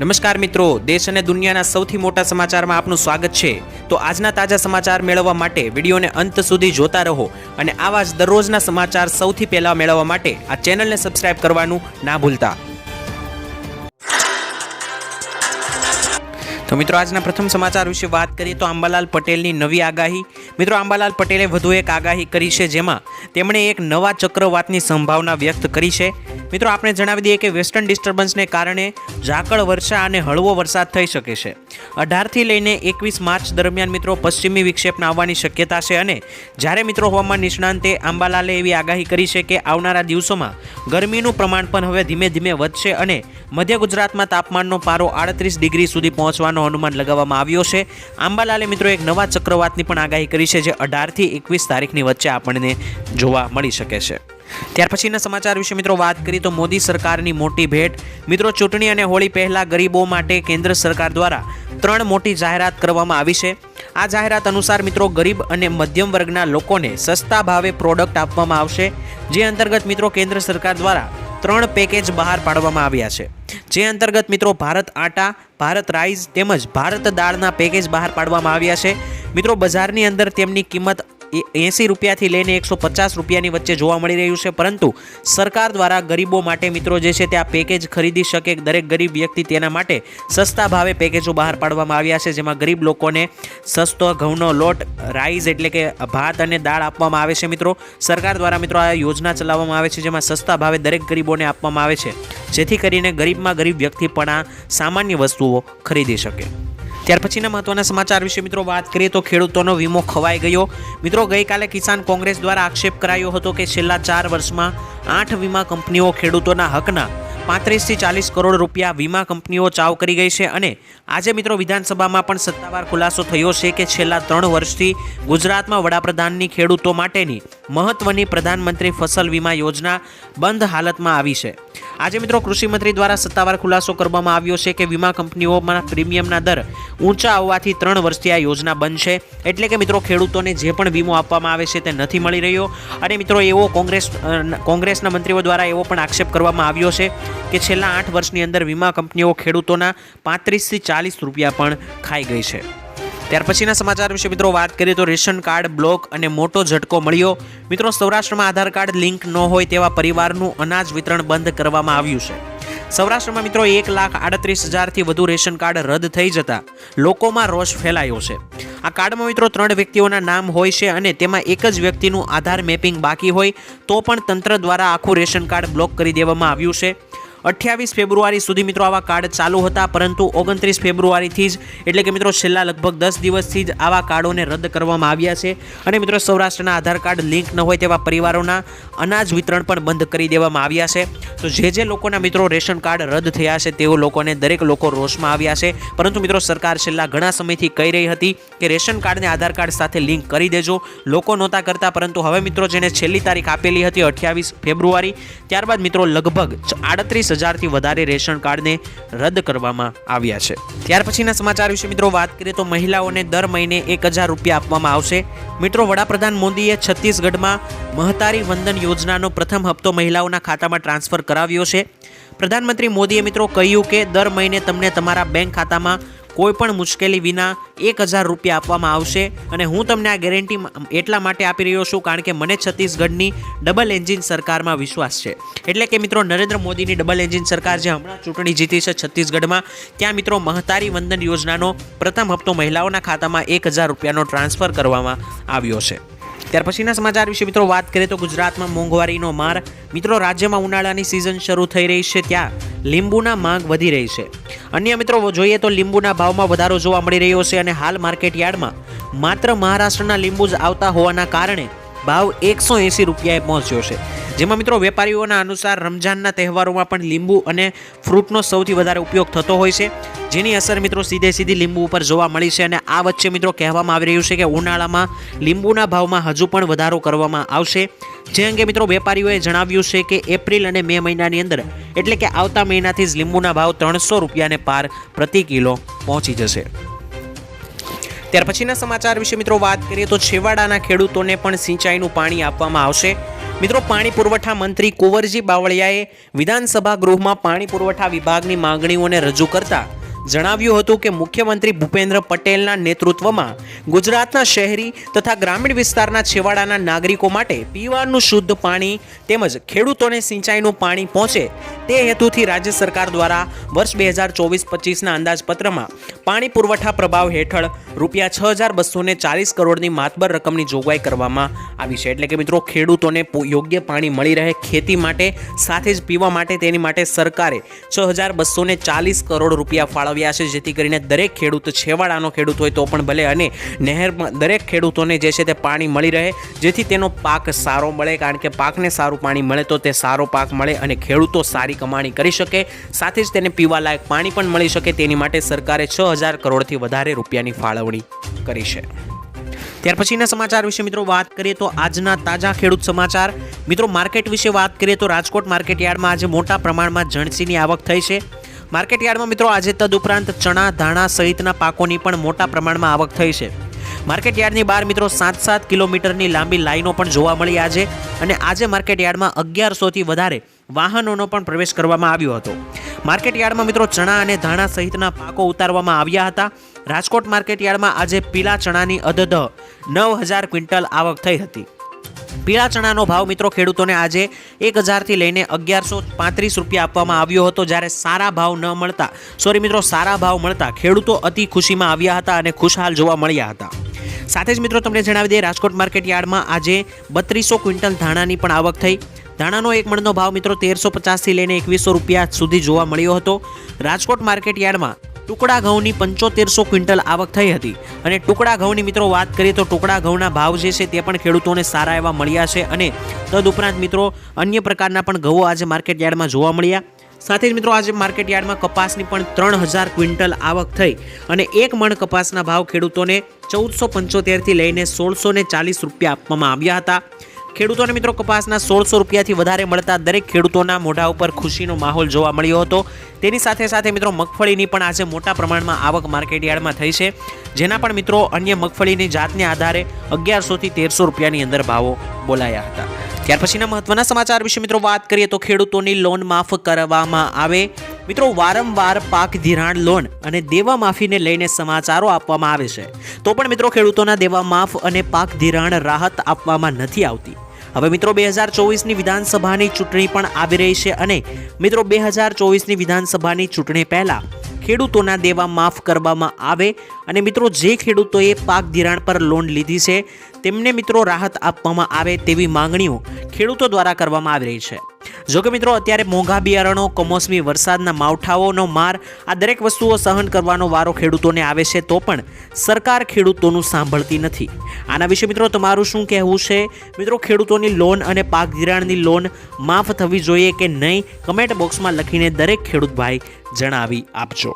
નમસ્કાર મિત્રો, દેશ અને દુનિયાના સૌથી મોટા સમાચારમાં આપનું સ્વાગત છે। તો આજના તાજા સમાચાર મેળવવા માટે વિડીયોને અંત સુધી જોતા રહો અને આવા જ દરરોજના સમાચાર સૌથી પહેલા મેળવવા માટે આ ચેનલને સબસ્ક્રાઇબ કરવાનું ના ભૂલતા। તો મિત્રો, આજના પ્રથમ સમાચાર વિશે વાત કરીએ તો અંબાલાલ પટેલની નવી આગાહી। મિત્રો, અંબાલાલ પટેલે વધુ એક આગાહી કરી છે, જેમાં તેમણે એક નવા ચક્રવાતની સંભાવના વ્યક્ત કરી છે। મિત્રો, આપણે જણાવી દઈએ કે વેસ્ટર્ન ડિસ્ટર્બન્સને કારણે ઝાકળ વર્ષા અને હળવો વરસાદ થઈ શકે છે। 18થી લઈને 21 માર્ચ દરમિયાન મિત્રો પશ્ચિમી વિક્ષેપના આવવાની શક્યતા છે અને જ્યારે મિત્રો હવામાન નિષ્ણાંતે અંબાલાલે એવી આગાહી કરી છે કે આવનારા દિવસોમાં ગરમીનું પ્રમાણ પણ હવે ધીમે ધીમે વધશે અને મધ્ય ગુજરાતમાં તાપમાનનો પારો 38 ડિગ્રી સુધી પહોંચવાનો અનુમાન લગાવવામાં આવ્યો છે। અંબાલાલે મિત્રો એક નવા ચક્રવાતની પણ આગાહી કરી છે, જે 18થી 21 તારીખની વચ્ચે આપણને જોવા મળી શકે છે। ત્યાર પછીના સમાચાર વિશે મિત્રો વાત કરીએ તો મોદી સરકારની મોટી ભેટ। મિત્રો, ચૂંટણી અને હોળી પહેલા ગરીબો માટે કેન્દ્ર સરકાર દ્વારા 3 મોટી જાહેરાત કરવામાં આવી છે। આ જાહેરાત અનુસાર મિત્રો ગરીબ અને મધ્યમ વર્ગના લોકોને સસ્તા ભાવે પ્રોડક્ટ આપવામાં આવશે, જે અંતર્ગત મિત્રો કેન્દ્ર સરકાર દ્વારા 3 પેકેજ બહાર પાડવામાં આવ્યા છે, જે અંતર્ગત મિત્રો ભારત આટા, ભારત રાઈસ તેમજ ભારત દાળના પેકેજ બહાર પાડવામાં આવ્યા છે। મિત્રો, બજારની અંદર તેમની કિંમત 80 રૂપિયાથી લઈને 150 રૂપિયાની વચ્ચે જોવા મળી રહ્યું છે, પરંતુ સરકાર દ્વારા ગરીબો માટે મિત્રો જે છે તે આ પેકેજ ખરીદી શકે દરેક ગરીબ વ્યક્તિ તેના માટે સસ્તા ભાવે પેકેજો બહાર પાડવામાં આવ્યા છે, જેમાં ગરીબ લોકોને સસ્તો ઘઉંનો લોટ, રાઈસ એટલે કે ભાત અને દાળ આપવામાં આવે છે। મિત્રો, સરકાર દ્વારા મિત્રો આ યોજના ચલાવવામાં આવે છે, જેમાં સસ્તા ભાવે દરેક ગરીબોને આપવામાં આવે છે, જેથી કરીને ગરીબમાં ગરીબ વ્યક્તિ પણ આ સામાન્ય વસ્તુઓ ખરીદી શકે। ત્યાર પછીના મહત્વના સમાચાર વિશે મિત્રો વાત કરીએ તો ખેડૂતોનો વીમો ખવાઈ ગયો। મિત્રો, ગઈકાલે કિસાન કોંગ્રેસ દ્વારા આક્ષેપ કરાયો હતો કે છેલ્લા 4 વર્ષમાં 8 વીમા કંપનીઓ ખેડૂતોના હકના 35 થી 40 કરોડ રૂપિયા વીમા કંપનીઓ ચાવ કરી ગઈ છે અને આજે મિત્રો વિધાનસભામાં પણ સત્તાવાર ખુલાસો થયો છે કે છેલ્લા 3 વર્ષથી ગુજરાતમાં વડાપ્રધાનની ખેડૂતો માટેની મહત્વની પ્રધાનમંત્રી ફસલ વીમા યોજના બંધ હાલતમાં આવી છે। આજે મિત્રો કૃષિ મંત્રી દ્વારા સત્તાવાર ખુલાસો કરવામાં આવ્યો છે કે વીમા કંપનીઓમાં પ્રીમિયમના દર ઊંચા આવવાથી 3 વર્ષથી આ યોજના બંધ છે, એટલે કે મિત્રો ખેડૂતોને જે પણ વીમો આપવામાં આવે છે તે નથી મળી રહ્યો અને મિત્રો એવો કોંગ્રેસના મંત્રીઓ દ્વારા એવો પણ આક્ષેપ કરવામાં આવ્યો છે કે છેલ્લા 8 વર્ષની અંદર વીમા કંપનીઓ ખેડૂતોના 35 થી 40 રૂપિયા પણ ખાઈ ગઈ છે। ત્યાર પછીના સમાચાર વિશે મિત્રો વાત કરીએ તો રેશન કાર્ડ બ્લોક અને મોટો ઝટકો મળ્યો। મિત્રો, સૌરાષ્ટ્રમાં આધાર કાર્ડ લિંક ન હોય તેવા પરિવારનું અનાજ વિતરણ બંધ કરવામાં આવ્યું છે। સૌરાષ્ટ્રમાં મિત્રો 1,38,000થી વધુ રેશન કાર્ડ રદ થઈ જતા લોકોમાં રોષ ફેલાયો છે। આ કાર્ડમાં મિત્રો 3 વ્યક્તિઓના નામ હોય છે અને તેમાં એક જ વ્યક્તિનું આધાર મેપિંગ બાકી હોય તો પણ તંત્ર દ્વારા આખું રેશન કાર્ડ બ્લોક કરી દેવામાં આવ્યું છે। 28 ફેબ્રુઆરી સુધી મિત્રો આવા કાર્ડ ચાલુ હતા, પરંતુ 29 ફેબ્રુઆરીથી જ એટલે કે મિત્રો છેલ્લા લગભગ 10 દિવસથી જ આવા કાર્ડોને રદ કરવામાં આવ્યા છે અને મિત્રો સૌરાષ્ટ્રના આધાર કાર્ડ લિંક ન હોય તેવા પરિવારોના અનાજ વિતરણ પણ બંધ કરી દેવામાં આવ્યા છે। તો જે લોકોના મિત્રો રેશન કાર્ડ રદ થયા છે તેઓ લોકોને દરેક લોકો રોષમાં આવ્યા છે, પરંતુ મિત્રો સરકાર છેલ્લા ઘણા સમયથી કહી રહી હતી કે રેશન કાર્ડને આધાર કાર્ડ સાથે લિંક કરી દેજો, લોકો નહોતા કરતા, પરંતુ હવે મિત્રો જેને છેલ્લી તારીખ આપેલી હતી 28 ફેબ્રુઆરી, ત્યારબાદ મિત્રો લગભગ 38,000થી વધારે રેશન કાર્ડને રદ કરવામાં આવ્યા છે। ત્યાર પછીના સમાચાર વિશે મિત્રો વાત કરીએ તો મહિલાઓને દર મહિને 1,000 રૂપિયા આપવામાં આવશે। મિત્રો, વડાપ્રધાન મોદીએ છત્તીસગઢમાં મહતારી વંદન યોજનાનો પ્રથમ હપ્તો મહિલાઓના ખાતામાં ટ્રાન્સફર કરાવ્યો છે। પ્રધાનમંત્રી મોદીએ મિત્રો કહ્યું કે દર મહિને તમને તમારા બેંક ખાતામાં કોઈ પણ મુશ્કેલી વિના 1,000 રૂપિયા આપવામાં આવશે અને હું તમને આ ગેરંટી એટલા માટે આપી રહ્યો છું કારણ કે મને છત્તીસગઢની ડબલ એન્જિન સરકારમાં વિશ્વાસ છે। એટલે કે મિત્રો નરેન્દ્ર મોદીની ડબલ એન્જિન સરકાર જે હમણાં ચૂંટણી જીતી છે છત્તીસગઢમાં, ત્યાં મિત્રો મહતારી વંદન યોજનાનો પ્રથમ હપ્તો મહિલાઓના ખાતામાં 1,000 રૂપિયાનો ટ્રાન્સફર કરવામાં આવ્યો છે। ત્યાર પછીના સમાચાર વિશે મિત્રો વાત કરીએ તો ગુજરાતમાં મોંઘવારીનો માર। મિત્રો, રાજ્યમાં ઉનાળાની સિઝન શરૂ થઈ રહી છે, ત્યાં લીંબુના માંગ વધી રહી છે। અન્ય મિત્રો જોઈએ તો લીંબુના ભાવમાં વધારો જોવા મળી રહ્યો છે અને હાલ માર્કેટ યાર્ડમાં માત્ર મહારાષ્ટ્રના લીંબુ જ આવતા હોવાના કારણે ભાવ 180 રૂપિયાએ પહોંચ્યો છે, જેમાં મિત્રો વેપારીઓના અનુસાર રમઝાનના તહેવારોમાં પણ લીંબુ અને ફ્રૂટનો સૌથી વધારે ઉપયોગ થતો હોય છે, જેની અસર મિત્રો સીધી લીંબુ ઉપર જોવા મળી છે અને આ વચ્ચે મિત્રો કહેવામાં આવી રહ્યું છે કે ઉનાળામાં લીંબુના ભાવમાં હજુ પણ વધારો કરવામાં આવશે, જે અંગે મિત્રો વેપારીઓએ જણાવ્યું છે કે એપ્રિલ અને મે મહિનાની અંદર એટલે કે આવતા મહિનાથી જ લીંબુના ભાવ 300 રૂપિયાને પાર પ્રતિ કિલો પહોંચી જશે। ત્યાર પછીના સમાચાર વિશે મિત્રો વાત કરીએ તો છેવાડાના ખેડૂતોને પણ સિંચાઈનું પાણી આપવામાં આવશે। મિત્રો પાણી પુરવઠા મંત્રી કુંવરજી બાવળિયાએ વિધાનસભા ગૃહમાં પાણી પુરવઠા વિભાગની માંગણીઓને રજૂ કરતા જણાવ્યું હતું કે મુખ્યમંત્રી ભૂપેન્દ્ર પટેલના નેતૃત્વમાં ગુજરાતના શહેરી તથા ગ્રામીણ વિસ્તારના છેવાડાના નાગરિકો માટે પીવાનું શુદ્ધ પાણી તેમજ ખેડૂતોને સિંચાઈનું પાણી પહોંચે તે હેતુથી રાજ્ય સરકાર દ્વારા વર્ષ 2024-25ના અંદાજપત્રમાં પાણી પુરવઠા પ્રભાવ હેઠળ ₹6240 કરોડની માતબર રકમની જોગવાઈ કરવામાં આવી છે. એટલે કે મિત્રો ખેડૂતોને યોગ્ય પાણી મળી રહે ખેતી માટે સાથે જ પીવા માટે તેની માટે સરકારે ₹6240 કરોડ ફાળવ્યા છે, જેથી કરીને દરેક ખેડૂત છેવાડાનો ખેડૂત હોય તો પણ ભલે અને નહેરમાં દરેક ખેડૂતોને જે છે તે પાણી મળી રહે, જેથી તેનો પાક સારો મળે. કારણ કે પાકને સારું પાણી મળે તો તે સારો પાક મળે અને ખેડૂતો સારી કમાણી કરી શકે, સાથે જ તેને પીવાલાયક પાણી પણ મળી શકે. તેની માટે સરકારે 6000 કરોડથી વધારે રૂપિયાની ફાળવણી કરી છે. ત્યાર પછીના સમાચાર વિશે મિત્રો વાત કરીએ તો આજના તાજા ખેડૂત સમાચાર. મિત્રો માર્કેટ વિશે વાત કરીએ તો રાજકોટ માર્કેટ યાર્ડમાં આજે મોટા પ્રમાણમાં જણસીની આવક થઈ છે. માર્કેટ યાર્ડમાં મિત્રો આજે તદુપરાંત ચણા, ધાણા સહિતના પાકોની પણ મોટા પ્રમાણમાં આવક થઈ છે. માર્કેટ યાર્ડની બહાર મિત્રો 7-7 કિલોમીટરની લાંબી લાઈનો પણ જોવા મળી આજે. અને આજે માર્કેટ યાર્ડમાં 1100થી વધારે વાહનોનો પણ પ્રવેશ કરવામાં આવ્યો હતો. માર્કેટ યાર્ડમાં મિત્રો ચણા અને ધાણા સહિતના પાકો ઉતારવામાં આવ્યા હતા. રાજકોટ માર્કેટ યાર્ડમાં આજે પીળા ચણાની અધધ 9000 ક્વિન્ટલ આવક થઈ હતી. પીળા ચણાનો ભાવ મિત્રો ખેડૂતોને આજે 1000થી લઈને 1135 રૂપિયા આપવામાં આવ્યો હતો. જ્યારે સારા ભાવ મળતા ખેડૂતો અતિ ખુશીમાં આવ્યા હતા અને ખુશહાલ જોવા મળ્યા હતા. સાથે જ મિત્રો તમને જણાવી દઈએ, રાજકોટ માર્કેટ યાર્ડમાં આજે 3200 ક્વિન્ટલ ધાણાની પણ આવક થઈ. ધાણાનો એક મણનો ભાવ મિત્રો 1350થી લઈને 2100 રૂપિયા સુધી જોવા મળ્યો હતો. રાજકોટ માર્કેટ યાર્ડમાં ટુકડા ઘઉંની 7500 ક્વિન્ટલ આવક થઈ હતી. અને ટુકડા ઘઉંની મિત્રો વાત કરીએ તો ટુકડા ઘઉંના ભાવ જે છે તે પણ ખેડૂતોને સારા એવા મળ્યા છે. અને તદુપરાંત મિત્રો અન્ય પ્રકારના પણ ઘઉં આજે માર્કેટ યાર્ડમાં જોવા મળ્યા. સાથે જ મિત્રો આજે માર્કેટ યાર્ડમાં કપાસની પણ 3000 ક્વિન્ટલ આવક થઈ અને એક મણ કપાસના ભાવ ખેડૂતોને 1475થી લઈને 1640 રૂપિયા આપવામાં આવ્યા હતા. ખેડૂતોને મિત્રો કપાસના 1600 રૂપિયાથી વધારે મળતા દરેક ખેડૂતોના મોઢા ઉપર ખુશીનો માહોલ જોવા મળ્યો હતો. તેની સાથે સાથે મિત્રો મગફળીની પણ આજે મોટા પ્રમાણમાં આવક માર્કેટ યાર્ડમાં થઈ છે, જેના પણ મિત્રો અન્ય મગફળીની જાતને આધારે 1100થી 1300 રૂપિયાની અંદર ભાવો બોલાયા હતા. ત્યાર પછીના મહત્વના સમાચાર વિશે મિત્રો વાત કરીએ તો ખેડૂતોની લોન માફ કરવામાં આવે. મિત્રો વારંવાર પાક ધિરાણ લોન અને દેવા માફીને લઈને સમાચારો આપવામાં આવે છે, તો પણ મિત્રો ખેડૂતોના દેવા માફ અને પાક ધિરાણ રાહત આપવામાં નથી આવતી. હવે મિત્રો 2024ની વિધાનસભાની ચૂંટણી પણ આવી રહી છે અને મિત્રો 2024ની વિધાનસભાની ચૂંટણી પહેલા ખેડૂતોના દેવા માફ કરવામાં આવે અને મિત્રો જે ખેડૂતોએ પાક ધિરાણ પર લોન લીધી છે તેમને મિત્રો રાહત આપવામાં આવે તેવી માંગણીઓ ખેડૂતો દ્વારા કરવામાં આવી રહી છે. જોકે મિત્રો અત્યારે મોંઘા બિયારણો, કમોસમી વરસાદના માવઠાઓનો માર આ દરેક વસ્તુઓ સહન કરવાનો વારો ખેડૂતોને આવે છે, તો પણ સરકાર ખેડૂતોનું સાંભળતી નથી. આના વિશે મિત્રો તમારું શું કહેવું છે? મિત્રો ખેડૂતોની લોન અને પાક ધિરાણની લોન માફ થવી જોઈએ કે નહીં? કમેન્ટ બોક્સમાં લખીને દરેક ખેડૂત ભાઈ જણાવી આપજો.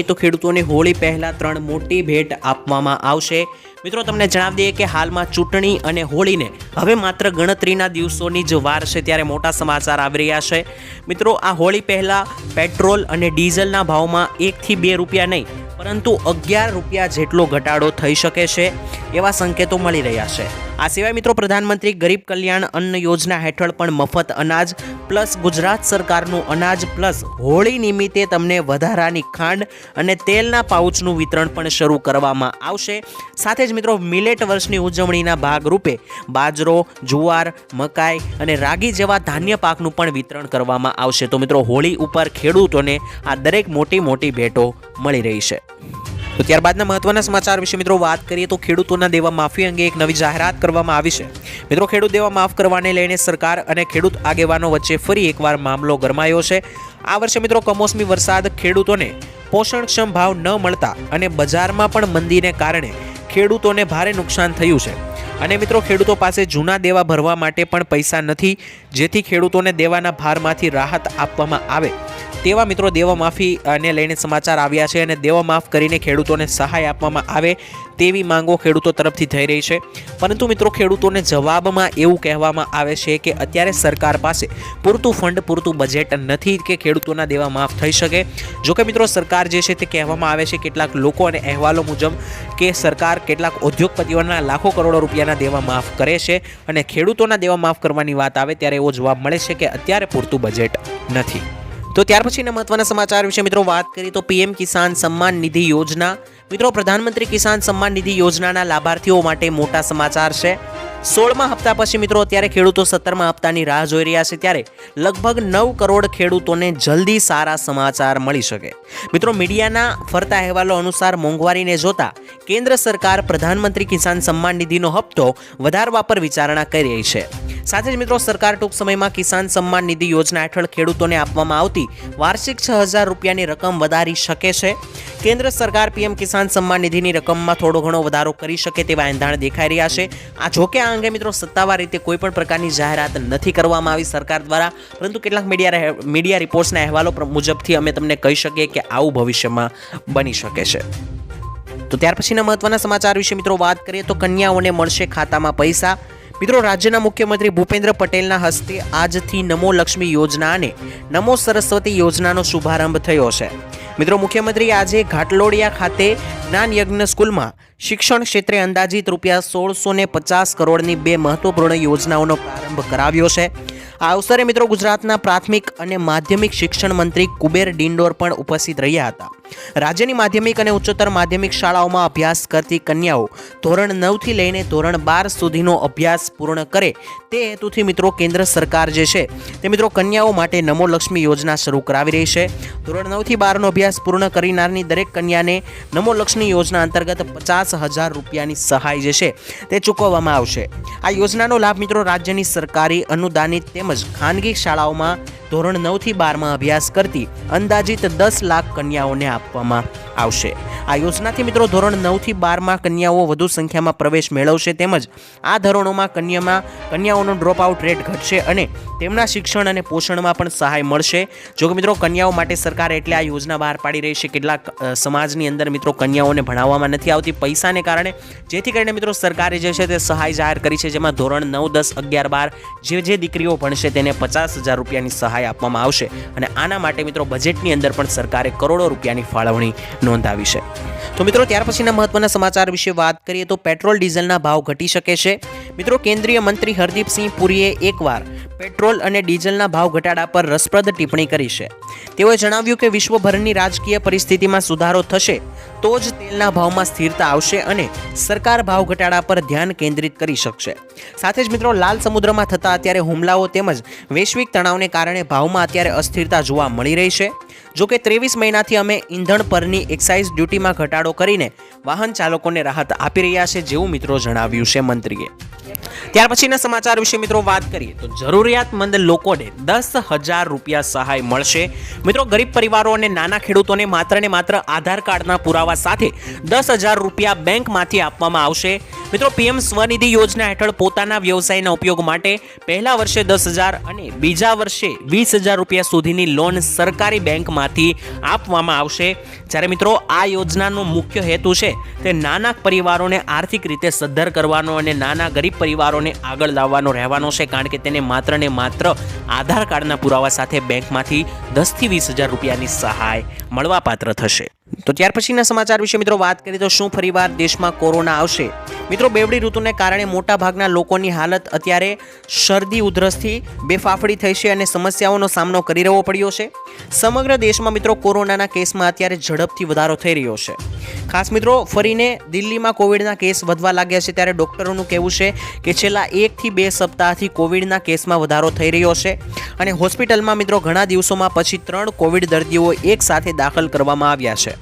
તો ખેડૂતોને હોળી પહેલા 3 મોટી ભેટ આપવામાં આવશે. મિત્રો તમને જણાવી દઈએ કે હાલમાં ચૂંટણી અને હોળીને હવે માત્ર ગણતરીના દિવસોની જ વાર છે, ત્યારે મોટા સમાચાર આવી રહ્યા છે. મિત્રો આ હોળી પહેલા પેટ્રોલ અને ડીઝલના ભાવમાં 1 થી 2 રૂપિયા નહીં પરંતુ 11 રૂપિયા જેટલો ઘટાડો થઈ શકે છે એવા સંકેતો મળી રહ્યા છે. આ સિવાય મિત્રો પ્રધાનમંત્રી ગરીબ કલ્યાણ અન્ન યોજના હેઠળ પણ મફત અનાજ પ્લસ ગુજરાત સરકારનું અનાજ પ્લસ હોળી નિમિત્તે તમને વધારાની ખાંડ અને તેલના પાઉચનું વિતરણ પણ શરૂ કરવામાં આવશે. સાથે જ મિત્રો મિલેટ વર્ષની ઉજવણીના ભાગરૂપે બાજરો, જુવાર, મકાઈ અને રાગી જેવા ધાન્ય પાકનું પણ વિતરણ કરવામાં આવશે. તો મિત્રો હોળી ઉપર ખેડૂતોને આ દરેક મોટી ભેટો મળી રહી છે. તો ત્યારબાદના મહત્વના સમાચાર વિશે મિત્રો વાત કરીએ તો ખેડૂતોના દેવા માફી અંગે એક નવી જાહેરાત કરવામાં આવી છે. મિત્રો ખેડૂત દેવા માફ કરવાને લઈને સરકાર અને ખેડૂત આગેવાનો વચ્ચે ફરી એકવાર મામલો ગરમાયો છે. આ વર્ષે મિત્રો કમોસમી વરસાદ ખેડૂતોને પોષણક્ષમ ભાવ ન મળતા અને બજારમાં પણ મંદીને કારણે ખેડૂતોને ભારે નુકસાન થયું છે. અને મિત્રો ખેડૂતો પાસે જૂના દેવા ભરવા માટે પણ પૈસા નથી, જેથી ખેડૂતોને દેવાના ભારમાંથી રાહત આપવામાં આવે તેવા મિત્રો દેવા માફીને લઈને સમાચાર આવ્યા છે. અને દેવા માફ કરીને ખેડૂતોને સહાય આપવામાં આવે તેવી માંગો ખેડૂતો તરફથી થઈ રહી છે, પરંતુ મિત્રો ખેડૂતોને જવાબમાં એવું કહેવામાં આવે છે કે અત્યારે સરકાર પાસે પૂરતું ફંડ, પૂરતું બજેટ નથી કે ખેડૂતોના દેવા માફ થઈ શકે. જોકે મિત્રો સરકાર જે છે તે કહેવામાં આવે છે કેટલાક લોકો અને અહેવાલો મુજબ કે સરકાર કેટલાક ઉદ્યોગપતિઓના લાખો કરોડો રૂપિયાના દેવા માફ કરે છે, અને ખેડૂતોના દેવા માફ કરવાની વાત આવે ત્યારે એવો જવાબ મળે છે કે અત્યારે પૂરતું બજેટ નથી. તો ત્યાર પછીના મહત્વના સમાચાર વિશે મિત્રો વાત કરીએ તો પીએમ કિસાન સન્માન નિધિ યોજના. મિત્રો પ્રધાનમંત્રી કિસાન સન્માન નિધિ યોજનાના લાભાર્થીઓ માટે મોટા સમાચાર છે. 16મા હપ્તા પછી મિત્રો અત્યારે ખેડૂતો 17મા હપ્તાની રાહ જોઈ રહ્યા છે, ત્યારે લગભગ 9 કરોડ ખેડૂતોને જલ્દી સારા સમાચાર મળી શકે. મિત્રો મીડિયાના ફરતા અહેવાલો અનુસાર મોંઘવારીને જોતા કેન્દ્ર સરકાર પ્રધાનમંત્રી કિસાન સન્માન નિધિનો હપ્તો વધારવા પર વિચારણા કરી રહી છે. સાથે જ મિત્રો સરકાર ટૂંક સમયમાં કિસાન સન્માન નિધિ યોજના હેઠળ ખેડૂતોને આપવામાં આવતી વાર્ષિક 6000 રૂપિયાની રકમ વધારી શકે છે. કેન્દ્ર સરકાર પીએમ કિસાન સન્માન નિધિની રકમમાં થોડો ઘણો વધારો કરી શકે તેવા એંધાણ દેખાઈ રહ્યા છે. આ જોકે આ અંગે મિત્રો સત્તાવાર રીતે કોઈ પણ પ્રકારની જાહેરાત નથી કરવામાં આવી સરકાર દ્વારા, પરંતુ કેટલાક મીડિયા રિપોર્ટ્સના અહેવાલો મુજબથી અમે તમને કહી શકીએ કે આવું ભવિષ્યમાં બની શકે છે. તો ત્યાર પછીના મહત્વના સમાચાર વિશે મિત્રો વાત કરીએ તો કન્યાઓને મળશે ખાતામાં પૈસા. મિત્રો રાજ્યના મુખ્યમંત્રી ભૂપેન્દ્ર પટેલના હસ્તે આજથી નમો લક્ષ્મી યોજના અને નમો સરસ્વતી યોજનાનો શુભારંભ થયો છે. મિત્રો મુખ્યમંત્રી આજે ઘાટલોડિયા ખાતે જ્ઞાન યજ્ઞ સ્કૂલમાં શિક્ષણ ક્ષેત્રે અંદાજિત રૂપિયા 1650 કરોડની 2 મહત્વપૂર્ણ યોજનાઓનો પ્રારંભ કરાવ્યો છે. આ અવસરે મિત્રો ગુજરાતના પ્રાથમિક અને માધ્યમિક શિક્ષણ મંત્રી કુબેર ડિંડોર પણ ઉપસ્થિત રહ્યા હતા. રાજ્યની માધ્યમિક અને ઉચ્ચતર માધ્યમિક શાળાઓમાં અભ્યાસ કરતી કન્યાઓ ધોરણ 9 થી લઈને ધોરણ 12 સુધીનો અભ્યાસ પૂર્ણ કરે તે હેતુથી મિત્રો કેન્દ્ર સરકાર જે છે તે મિત્રો કન્યાઓ માટે નમો લક્ષ્મી યોજના શરૂ કરાવી રહી છે. ધોરણ 9 થી 12 નો અભ્યાસ પૂર્ણ કરનારની દરેક કન્યાને નમો લક્ષ્મી યોજના અંતર્ગત 50,000 રૂપિયાની સહાય જે છે તે ચૂકવવામાં આવશે. આ યોજનાનો લાભ મિત્રો રાજ્યની સરકારી અનુદાનિત તેમજ ખાનગી શાળાઓમાં ધોરણ 9 થી 12માં અભ્યાસ કરતી અંદાજિત 10 લાખ કન્યાઓને આપવામાં આવશે. આ યોજનાથી મિત્રો ધોરણ 9 થી 12માં કન્યાઓ વધુ સંખ્યામાં પ્રવેશ મેળવશે, તેમજ આ ધોરણોમાં કન્યાઓનો ડ્રોપ આઉટ રેટ ઘટશે અને તેમના શિક્ષણ અને પોષણમાં પણ સહાય મળશે. જો કે મિત્રો કન્યાઓ માટે સરકાર એટલે આ યોજના બહાર પાડી રહી છે. કેટલાક સમાજની અંદર મિત્રો કન્યાઓને ભણાવવામાં નથી આવતી પૈસાને કારણે, જેથી કરીને મિત્રો સરકારે જે છે તે સહાય જાહેર કરી છે, જેમાં ધોરણ 9, 10, 11, 12 જે દીકરીઓ ભણશે તેને 50,000 રૂપિયાની સહાય આપવામાં આવશે. અને આના માટે મિત્રો બજેટની અંદર પણ સરકારે કરોડો રૂપિયાની ફાળવણી નોંધાવી છે. તો મિત્રો ત્યાર પછીના મહત્વના સમાચાર વિશે વાત કરીએ તો પેટ્રોલ ડીઝલના ભાવ ઘટી શકે છે. મિત્રો કેન્દ્રીય મંત્રી હરદીપસિંહ પુરીએ એકવાર પેટ્રોલ અને ડીઝલના ભાવ ઘટાડા પર રસપ્રદ ટિપ્પણી કરી છે. તેઓએ જણાવ્યું કે વિશ્વભરની રાજકીય પરિસ્થિતિમાં સુધારો થશે તો જ તેલના ભાવમાં સ્થિરતા આવશે અને સરકાર ભાવ ઘટાડા પર ધ્યાન કેન્દ્રિત કરી શકશે. સાથે જ મિત્રો લાલ સમુદ્રમાં થતા અત્યારે હુમલાઓ તેમજ વૈશ્વિક તણાવને કારણે ભાવમાં અત્યારે અસ્થિરતા જોવા મળી રહી છે. જોકે 23 મહિનાથી અમે ઈંધણ પરની એક્સાઇઝ ડ્યુટીમાં ઘટાડો કરીને વાહન ચાલકોને રાહત આપી રહ્યા છે, જેવું મિત્રો જણાવ્યું છે મંત્રીએ. ત્યાર પછીના સમાચાર વિશે મિત્રો વાત કરીએ તો જરૂરિયાતમંદ લોકોને 10,000 રૂપિયા સહાય મળશે. મિત્રો ગરીબ પરિવારો અને નાના ખેડૂતોને માત્ર ને માત્ર આધાર કાર્ડના પુરાવા સાથે 10,000 રૂપિયા બેંકમાંથી આપવામાં આવશે. મિત્રો પીએમ સ્વનિધિ યોજના હેઠળ પોતાના વ્યવસાયના ઉપયોગ માટે પહેલા વર્ષે 10,000 અને બીજા વર્ષે 20,000 રૂપિયા સુધીની લોન સરકારી બેંકમાંથી આપવામાં આવશે. જ્યારે મિત્રો આ યોજનાનો મુખ્ય હેતુ છે તે નાના પરિવારોને આર્થિક રીતે સદ્ધર કરવાનો અને નાના ગરીબ પરિવારોને આગળ લાવવાનો રહેવાનો છે, કારણ કે તેને માત્ર ને માત્ર આધાર કાર્ડના પુરાવા સાથે બેંકમાંથી 10 થી 20,000 રૂપિયાની સહાય મળવાપાત્ર થશે. તો ત્યાર પછીના સમાચાર વિશે મિત્રો વાત કરીએ તો શું ફરીવાર દેશમાં કોરોના આવશે? મિત્રો બેવડી ઋતુને કારણે મોટા ભાગના લોકોની હાલત અત્યારે શરદી ઉધરસથી બેફાફડી થઈ છે અને સમસ્યાઓનો સામનો કરી રહેવો પડ્યો છે. સમગ્ર દેશમાં મિત્રો કોરોનાના કેસમાં અત્યારે ઝડપથી વધારો થઈ રહ્યો છે. ખાસ મિત્રો ફરીને દિલ્હીમાં કોવિડના કેસ વધવા લાગ્યા છે, ત્યારે ડોક્ટરોનું કહેવું છે કે છેલ્લા 1 થી 2 સપ્તાહથી કોવિડના કેસમાં વધારો થઈ રહ્યો છે અને હોસ્પિટલમાં મિત્રો ઘણા દિવસોમાં પછી 3 કોવિડ દર્દીઓ એક સાથે દાખલ કરવામાં આવ્યા છે.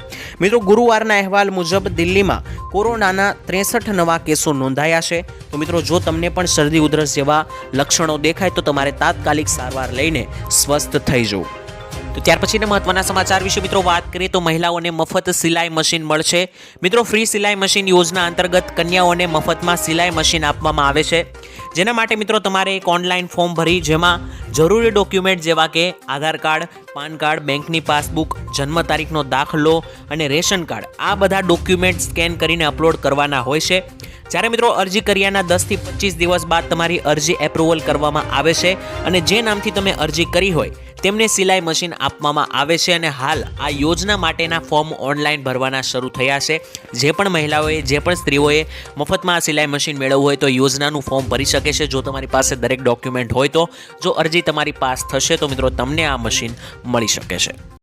મિત્રો ગુરુવારના અહેવાલ મુજબ દિલ્હીમાં કોરોનાના 63 નવા કેસો નોંધાયા છે. તો મિત્રો જો તમને પણ શરદી ઉધરસ જેવા લક્ષણો દેખાય તો તમારે તાત્કાલિક સારવાર લઈને સ્વસ્થ થઈ જવું. તો ત્યાર પછીના મહત્વના સમાચાર વિશે મિત્રો વાત કરીએ તો મહિલાઓને મફત સિલાઈ મશીન મળશે. મિત્રો ફ્રી સિલાઈ મશીન યોજના અંતર્ગત કન્યાઓને મફતમાં સિલાઈ મશીન આપવામાં આવે છે, જેના માટે મિત્રો તમારે એક ઓનલાઈન ફોર્મ ભરી જેમાં જરૂરી ડોક્યુમેન્ટ જેવા કે આધાર કાર્ડ, પાન કાર્ડ, બેંકની પાસબુક, જન્મ તારીખનો દાખલો અને રેશન કાર્ડ, આ બધા ડોક્યુમેન્ટ સ્કેન કરીને અપલોડ કરવાના હોય છે. જ્યારે મિત્રો અરજી કર્યાના 10 થી 25 દિવસ બાદ તમારી અરજી એપ્રુવલ કરવામાં આવે છે અને જે નામથી તમે અરજી કરી હોય તેમને સિલાઈ મશીન આપવામાં આવે છે. અને હાલ આ યોજના માટેના ફોર્મ ઓનલાઈન ભરવાના શરૂ થયા છે. જે પણ મહિલાઓએ, જે પણ સ્ત્રીઓએ મફતમાં આ સિલાઈ મશીન મેળવવું હોય તો યોજનાનું ફોર્મ ભરી શકે છે. જો તમારી પાસે દરેક ડોક્યુમેન્ટ હોય તો જો અરજી તમારી પાસ થશે તો મિત્રો તમને આ મશીન મળી શકે છે.